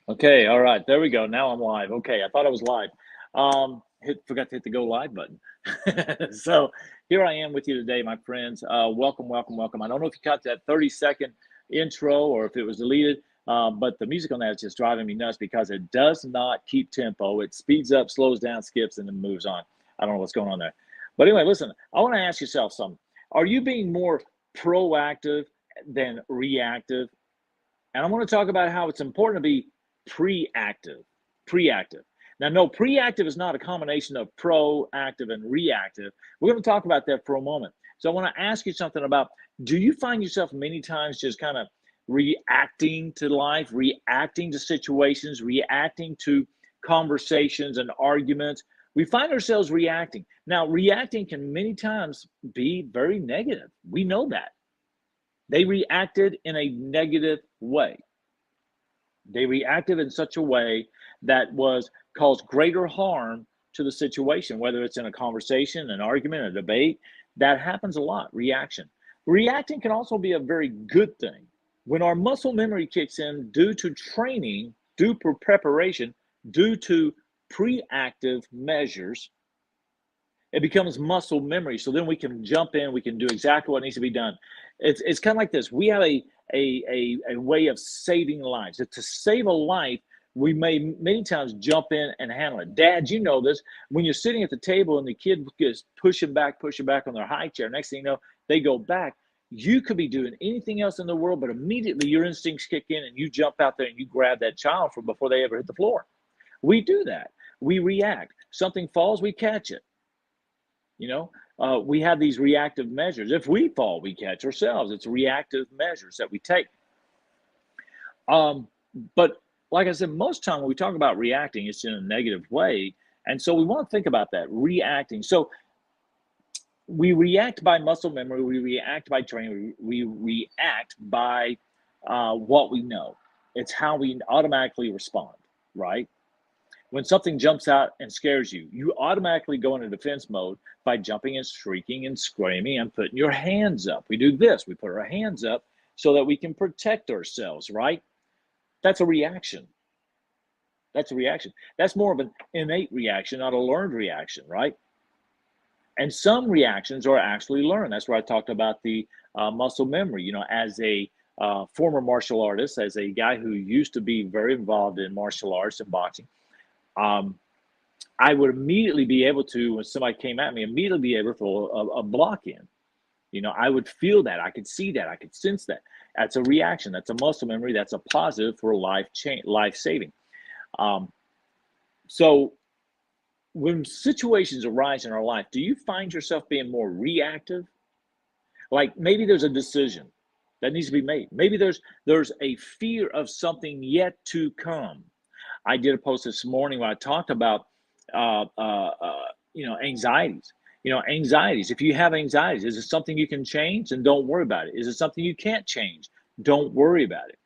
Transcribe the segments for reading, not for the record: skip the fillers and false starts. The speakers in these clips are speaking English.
Okay, all right, there we go. Now I'm live. Okay, I thought I was live. Forgot to hit the go live button. So here I am with you today, my friends. Welcome, welcome, welcome. I don't know if you caught that 30-second intro or if it was deleted, but the music on that is just driving me nuts because it does not keep tempo. It speeds up, slows down, skips, and then moves on. I don't know what's going on there. But anyway, listen, I want to ask yourself something. Are you being more proactive than reactive? And I want to talk about how it's important to be preactive. Preactive. Now, no, preactive is not a combination of proactive and reactive. We're going to talk about that for a moment. So I want to ask you something about, do you find yourself many times just kind of reacting to life, reacting to situations, reacting to conversations and arguments? We find ourselves reacting. Now, reacting can many times be very negative. We know that. They reacted in a negative way. They reacted in such a way that was caused greater harm to the situation, whether it's in a conversation, an argument, a debate. That happens a lot, reaction. Reacting can also be a very good thing. When our muscle memory kicks in due to training, due to preparation, due to preactive measures, it becomes muscle memory. So then we can jump in, we can do exactly what needs to be done. It's kind of like this. We have a way of saving lives. To save a life, we may many times jump in and handle it. Dad, you know this. When you're sitting at the table and the kid is pushing back on their high chair, next thing you know, they go back. You could be doing anything else in the world, but immediately your instincts kick in and you jump out there and you grab that child from before they ever hit the floor. We do that. We react. Something falls, we catch it. You know, we have these reactive measures. If we fall, we catch ourselves. It's reactive measures that we take. Um, but like I said, most time when we talk about reacting, it's in a negative way. And so we want to think about that reacting. So we react by muscle memory, we react by training, we react by what we know. It's how we automatically respond, right? When something jumps out and scares you, you automatically go into defense mode by jumping and shrieking and screaming and putting your hands up. We do this, we put our hands up so that we can protect ourselves, right? That's a reaction. That's a reaction. That's more of an innate reaction, not a learned reaction, right? And some reactions are actually learned. That's where I talked about the muscle memory. You know, as a former martial artist, as a guy who used to be very involved in martial arts and boxing, um, I would immediately be able to, when somebody came at me, immediately be able to throw a block in. You know, I would feel that, I could see that, I could sense that. That's a reaction. That's a muscle memory. That's a positive for life saving. Um, so when situations arise in our life, do you find yourself being more reactive? Like maybe there's a decision that needs to be made. Maybe there's a fear of something yet to come. I did a post this morning where I talked about, anxieties. You know, anxieties. If you have anxieties, is it something you can change? And don't worry about it. Is it something you can't change? Don't worry about it.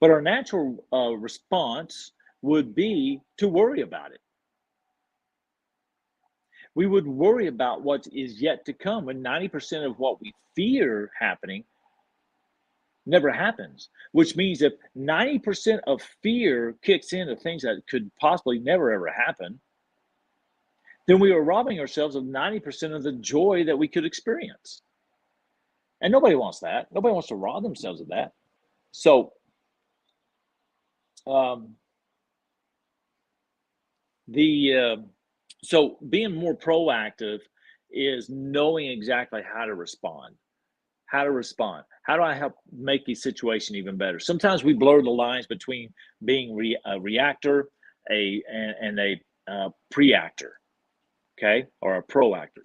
But our natural response would be to worry about it. We would worry about what is yet to come when 90% of what we fear happening never happens, which means if 90% of fear kicks into things that could possibly never ever happen, then we are robbing ourselves of 90% of the joy that we could experience. And nobody wants that. Nobody wants to rob themselves of that. So, um, the so being more proactive is knowing exactly how to respond. How to respond. How do I help make the situation even better? Sometimes we blur the lines between being a reactor, and a preactor, okay, or a proactor.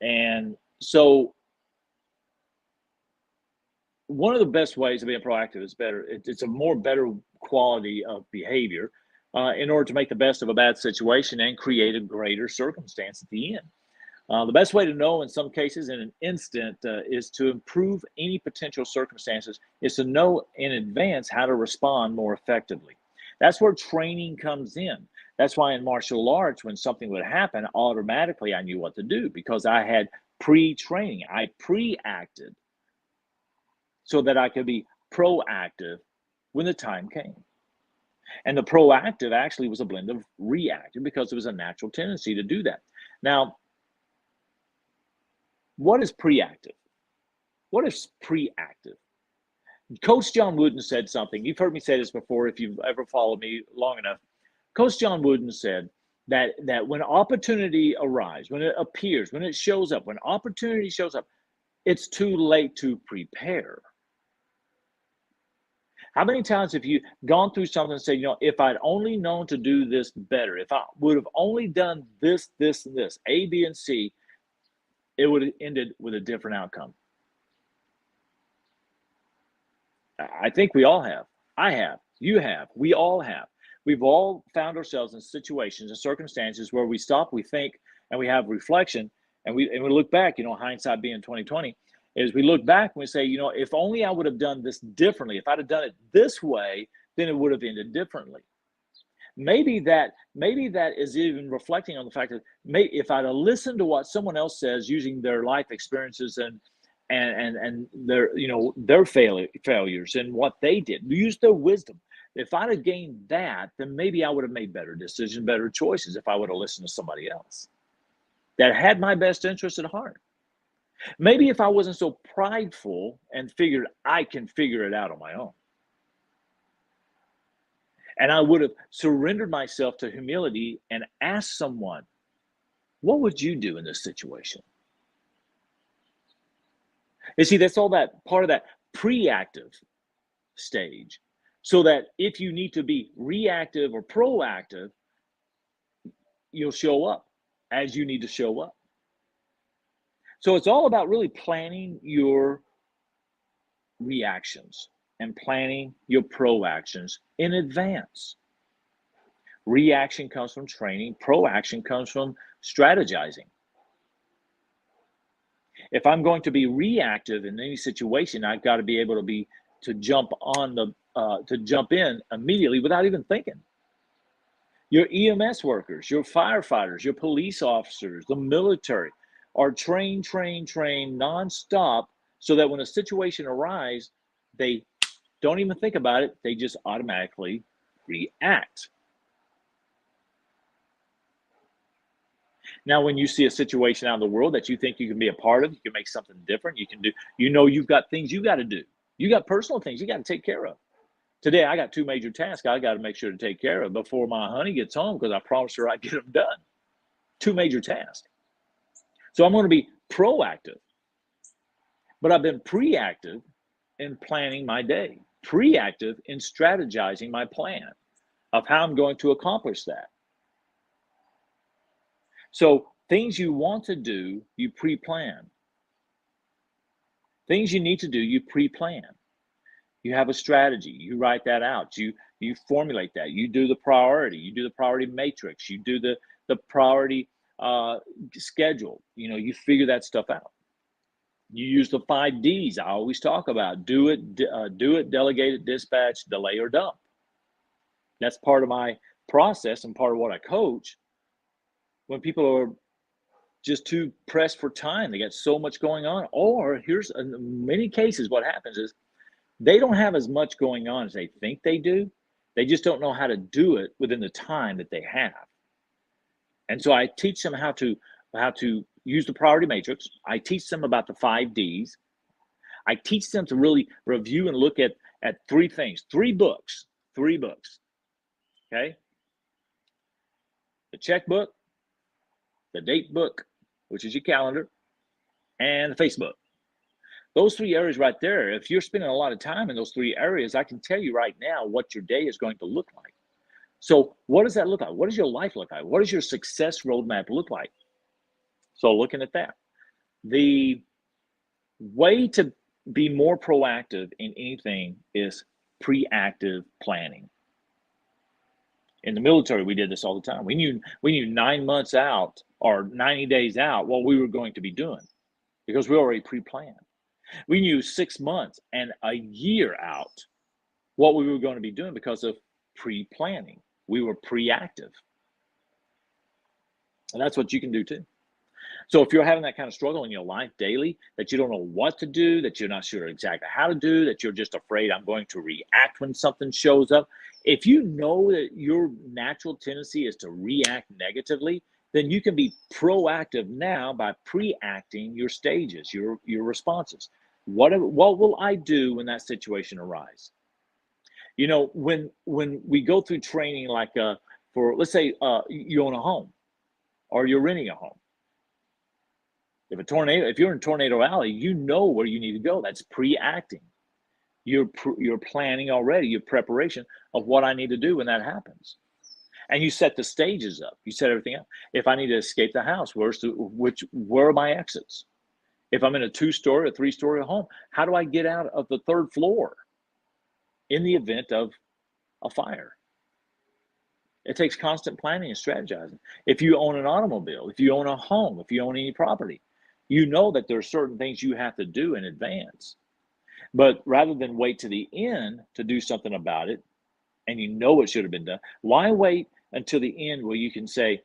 And so, one of the best ways of being proactive is better. It's a more better quality of behavior in order to make the best of a bad situation and create a greater circumstance at the end. The best way to know in some cases in an instant is to improve any potential circumstances, is to know in advance how to respond more effectively. That's where training comes in. That's why in martial arts, when something would happen, automatically I knew what to do because I had pre training. I pre acted so that I could be proactive when the time came. And the proactive actually was a blend of reactive because it was a natural tendency to do that. Now, what is preactive? What is preactive? Coach John Wooden said something. You've heard me say this before if you've ever followed me long enough. Coach John Wooden said that when opportunity arrives, when it appears, when it shows up, when opportunity shows up, it's too late to prepare. How many times have you gone through something and said, you know, if I'd only known to do this better, if I would have only done this, this, and this, A, B, and C, it would have ended with a different outcome. I think we all have. I have. You have. We all have. We've all found ourselves in situations and circumstances where we stop, we think, and we have reflection, and we look back. You know, hindsight being 2020, is we look back and we say, you know, if only I would have done this differently. If I'd have done it this way, then it would have ended differently. Maybe that is even reflecting on the fact that if I'd have listened to what someone else says using their life experiences and their, you know, their failures and what they did, use their wisdom. If I'd have gained that, then maybe I would have made better decisions, better choices if I would have listened to somebody else that had my best interest at heart. Maybe if I wasn't so prideful and figured I can figure it out on my own. And I would have surrendered myself to humility and asked someone, what would you do in this situation? You see, that's all that part of that preactive stage. So that if you need to be reactive or proactive, you'll show up as you need to show up. So it's all about really planning your reactions and planning your proactions in advance. Reaction comes from training, proaction comes from strategizing. If I'm going to be reactive in any situation, I've got to be able to jump in immediately without even thinking. Your EMS workers, your firefighters, your police officers, the military are trained nonstop so that when a situation arises, they don't even think about it. They just automatically react. Now, when you see a situation out in the world that you think you can be a part of, you can make something different, you can do, you know, you've got things you got to do. You got personal things you got to take care of. Today, I got 2 major tasks I got to make sure to take care of before my honey gets home because I promised her I'd get them done. 2 major tasks. So I'm going to be proactive. But I've been preactive in planning my day, preactive in strategizing my plan of how I'm going to accomplish that. So things you want to do, you pre-plan. Things you need to do, you pre-plan. You have a strategy. You write that out. You formulate that. You do the priority. You do the priority matrix. You do the priority schedule. You know, you figure that stuff out. You use the 5 Ds I always talk about. Do it, delegate it, dispatch, delay, or dump. That's part of my process and part of what I coach. When people are just too pressed for time, they got so much going on. Or here's, in many cases, what happens is they don't have as much going on as they think they do. They just don't know how to do it within the time that they have. And so I teach them how to use the priority matrix. I teach them about the 5 Ds. I teach them to really review and look at 3 things, 3 books, okay? The checkbook, the date book, which is your calendar, and the Facebook. Those 3 areas right there, if you're spending a lot of time in those 3 areas, I can tell you right now what your day is going to look like. So what does that look like? What does your life look like? What does your success roadmap look like? So looking at that, the way to be more proactive in anything is preactive planning. In the military, we did this all the time. We knew 9 months out or 90 days out what we were going to be doing because we already pre-planned. We knew 6 months and a year out what we were going to be doing because of pre-planning. We were preactive. And that's what you can do too. So if you're having that kind of struggle in your life daily, that you don't know what to do, that you're not sure exactly how to do, that you're just afraid I'm going to react when something shows up, if you know that your natural tendency is to react negatively, then you can be proactive now by pre-acting your stages, your responses. What will I do when that situation arises? You know, when we go through training, like for let's say you own a home or you're renting a home. If you're in Tornado Alley, you know where you need to go. That's pre-acting. You're planning already, your preparation of what I need to do when that happens. And you set the stages up. You set everything up. If I need to escape the house, where are my exits? If I'm in a 2-story or 3-story home, how do I get out of the 3rd floor in the event of a fire? It takes constant planning and strategizing. If you own an automobile, if you own a home, if you own any property, you know that there are certain things you have to do in advance. But rather than wait to the end to do something about it, and you know it should have been done, why wait until the end where you can say,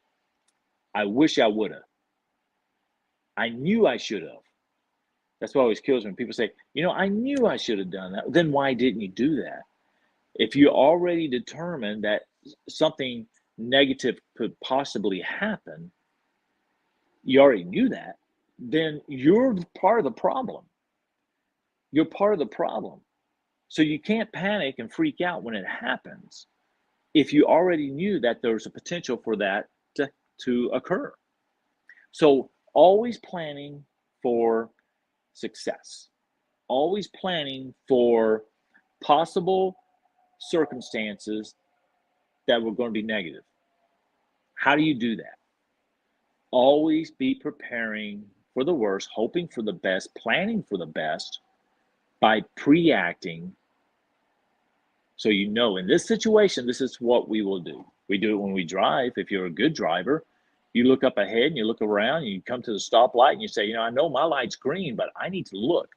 I wish I would have. I knew I should have. That's what always kills me when people say, I knew I should have done that. Then why didn't you do that? If you already determined that something negative could possibly happen, you already knew that, then you're part of the problem. You're part of the problem. So you can't panic and freak out when it happens if you already knew that there's a potential for that to occur. So always planning for success, always planning for possible circumstances that were going to be negative. How do you do that? Always be preparing for the worst, hoping for the best, planning for the best by pre-acting. So in this situation, this is what we will do. We do it when we drive. If you're a good driver, you look up ahead and you look around and you come to the stoplight and you say, I know my light's green, but I need to look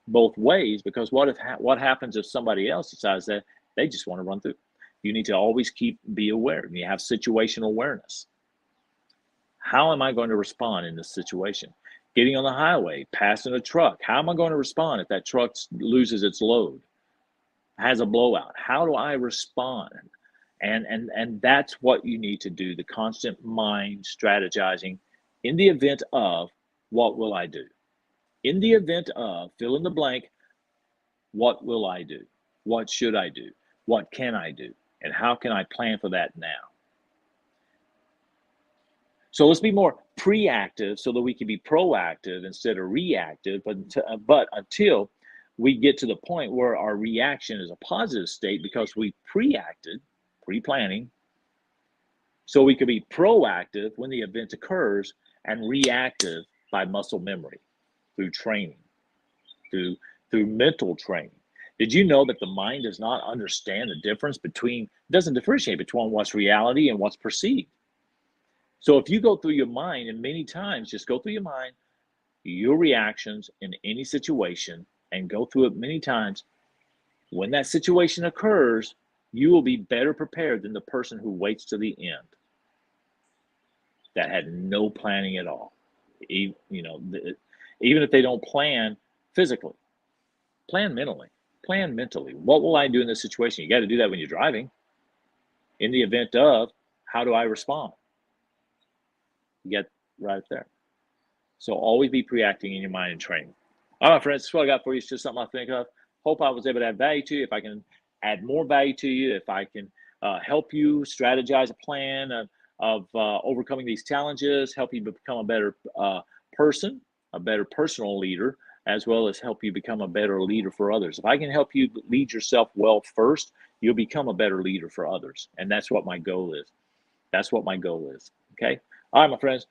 both ways, because what happens if somebody else decides that they just want to run through? You need to always be aware. You have situational awareness. How am I going to respond in this situation? Getting on the highway, passing a truck. How am I going to respond if that truck loses its load, has a blowout? How do I respond? And that's what you need to do, the constant mind strategizing in the event of, what will I do? In the event of, fill in the blank, what will I do? What should I do? What can I do? And how can I plan for that now? So let's be more preactive so that we can be proactive instead of reactive. But until we get to the point where our reaction is a positive state because we pre-acted, pre-planning, so we could be proactive when the event occurs and reactive by muscle memory, through training, through mental training. Did you know that the mind does not understand the difference doesn't differentiate between what's reality and what's perceived? So if you go through your mind, and many times just go through your mind, your reactions in any situation, and go through it many times, when that situation occurs, you will be better prepared than the person who waits to the end, that had no planning at all. Even if they don't plan physically, plan mentally. Plan mentally. What will I do in this situation? You got to do that when you're driving. In the event of, how do I respond? You get right there. So always be pre-acting in your mind and training. All right, friends, that's what I got for you. It's just something I think of. Hope I was able to add value to you. If I can add more value to you, if I can help you strategize a plan of overcoming these challenges, help you become a better person, a better personal leader, as well as help you become a better leader for others. If I can help you lead yourself well first, you'll become a better leader for others. And that's what my goal is. That's what my goal is. Okay. All right, my friends.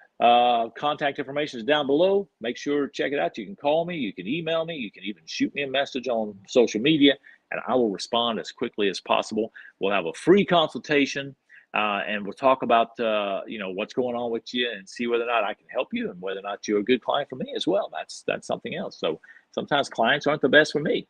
Contact information is down below. Make sure to check it out. You can call me. You can email me. You can even shoot me a message on social media, and I will respond as quickly as possible. We'll have a free consultation, and we'll talk about what's going on with you and see whether or not I can help you and whether or not you're a good client for me as well. That's something else. So Sometimes clients aren't the best for me.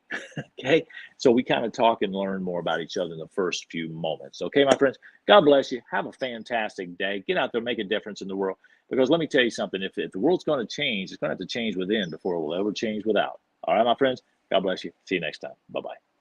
Okay. So we kind of talk and learn more about each other in the first few moments. Okay, my friends, God bless you. Have a fantastic day. Get out there, make a difference in the world. Because let me tell you something, if the world's going to change, it's going to have to change within before it will ever change without. All right, my friends, God bless you. See you next time. Bye bye.